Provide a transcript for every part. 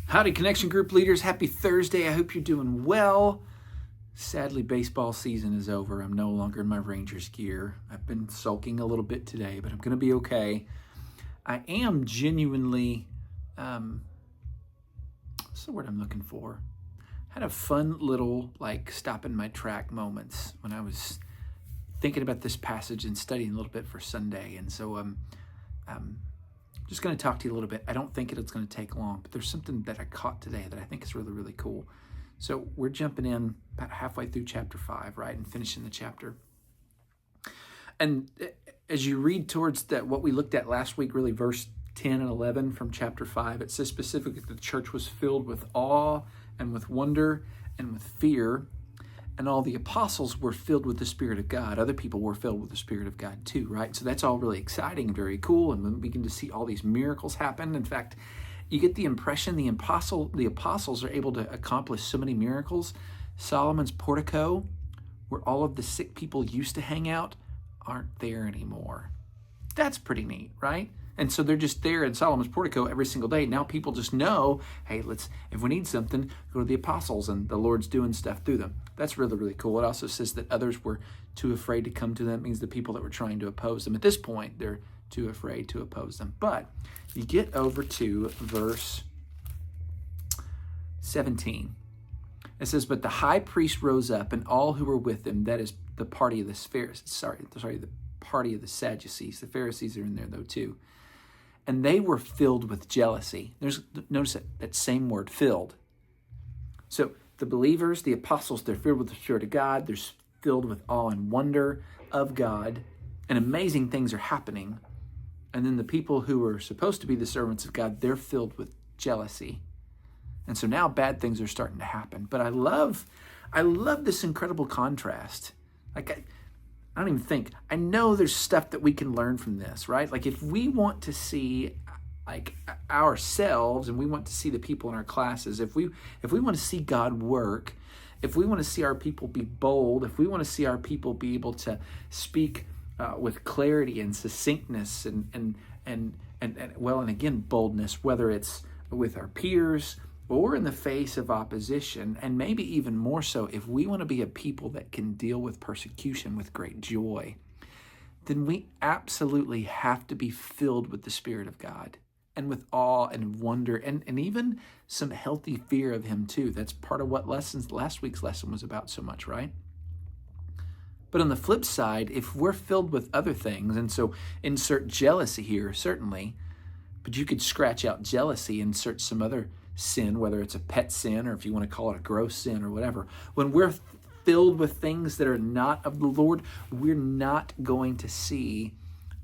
Howdy, Connection Group leaders. Happy Thursday. I hope you're doing well. Sadly, baseball season is over. I'm no longer in my Rangers gear. I've been sulking a little bit today, but I'm going to be okay. I am genuinely, what's the word I'm looking for? Had a fun little, stop in my track moments when I was thinking about this passage and studying a little bit for Sunday. And so I'm just going to talk to you a little bit. I don't think it's going to take long, but there's something that I caught today that I think is really, really cool. So we're jumping in about halfway through chapter 5, right, and finishing the chapter. And as you read towards that, what we looked at last week, really verse 10 and 11 from chapter 5, it says specifically that the church was filled with awe and with wonder and with fear. And all the apostles were filled with the Spirit of God. Other people were filled with the Spirit of God too, right? So that's all really exciting and very cool. And we begin to see all these miracles happen. In fact, you get the impression the apostles are able to accomplish so many miracles. Solomon's portico, where all of the sick people used to hang out, aren't there anymore. That's pretty neat, right? And so they're just there in Solomon's portico every single day. Now people just know, hey, if we need something, go to the apostles, and the Lord's doing stuff through them. That's really, really cool. It also says that others were too afraid to come to them. It means the people that were trying to oppose them, at this point, they're too afraid to oppose them. But you get over to verse 17. It says, but the high priest rose up, and all who were with him, that is the party of the the party of the Sadducees. The Pharisees are in there though too. And they were filled with jealousy. Notice that same word, filled. So the believers, the apostles, they're filled with the Spirit of God. They're filled with awe and wonder of God. And amazing things are happening. And then the people who are supposed to be the servants of God, they're filled with jealousy. And so now bad things are starting to happen. But I love this incredible contrast. I don't even think. I know there's stuff that we can learn from this, right? If we want to see ourselves, and we want to see the people in our classes, if we want to see God work, if we want to see our people be bold, if we want to see our people be able to speak with clarity and succinctness and again, boldness, whether it's with our peers or in the face of opposition, and maybe even more so, if we want to be a people that can deal with persecution with great joy, then we absolutely have to be filled with the Spirit of God and with awe and wonder and even some healthy fear of Him too. That's part of what last week's lesson was about so much, right? But on the flip side, if we're filled with other things, and so insert jealousy here, certainly, but you could scratch out jealousy, insert some other sin, whether it's a pet sin or if you want to call it a gross sin or whatever. When we're filled with things that are not of the Lord, we're not going to see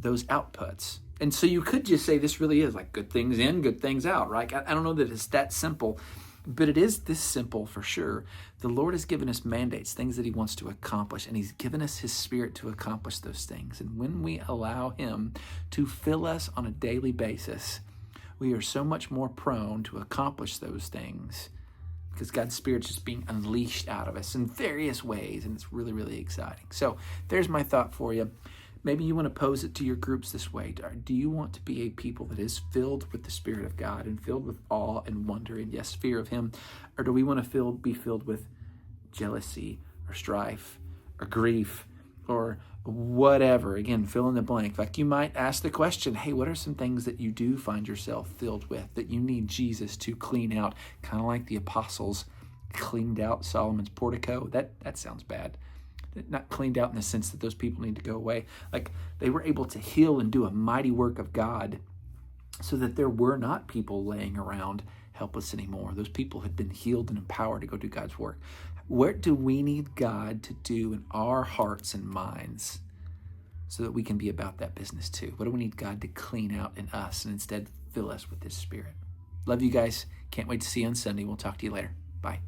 those outputs. And so you could just say this really is good things in, good things out, right? I don't know that it's that simple, but it is this simple for sure. The Lord has given us mandates, things that He wants to accomplish, and He's given us His Spirit to accomplish those things. And when we allow Him to fill us on a daily basis, we are so much more prone to accomplish those things because God's Spirit's just being unleashed out of us in various ways, and it's really, really exciting. So there's my thought for you. Maybe you want to pose it to your groups this way. Do you want to be a people that is filled with the Spirit of God and filled with awe and wonder and, yes, fear of Him? Or do we want to be filled with jealousy or strife or grief or whatever? Again, fill in the blank. You might ask the question, hey, what are some things that you do find yourself filled with that you need Jesus to clean out? Kind of like the apostles cleaned out Solomon's portico. That sounds bad. Not cleaned out in the sense that those people need to go away. They were able to heal and do a mighty work of God so that there were not people laying around helpless anymore. Those people had been healed and empowered to go do God's work. What do we need God to do in our hearts and minds so that we can be about that business too? What do we need God to clean out in us and instead fill us with His Spirit? Love you guys. Can't wait to see you on Sunday. We'll talk to you later. Bye.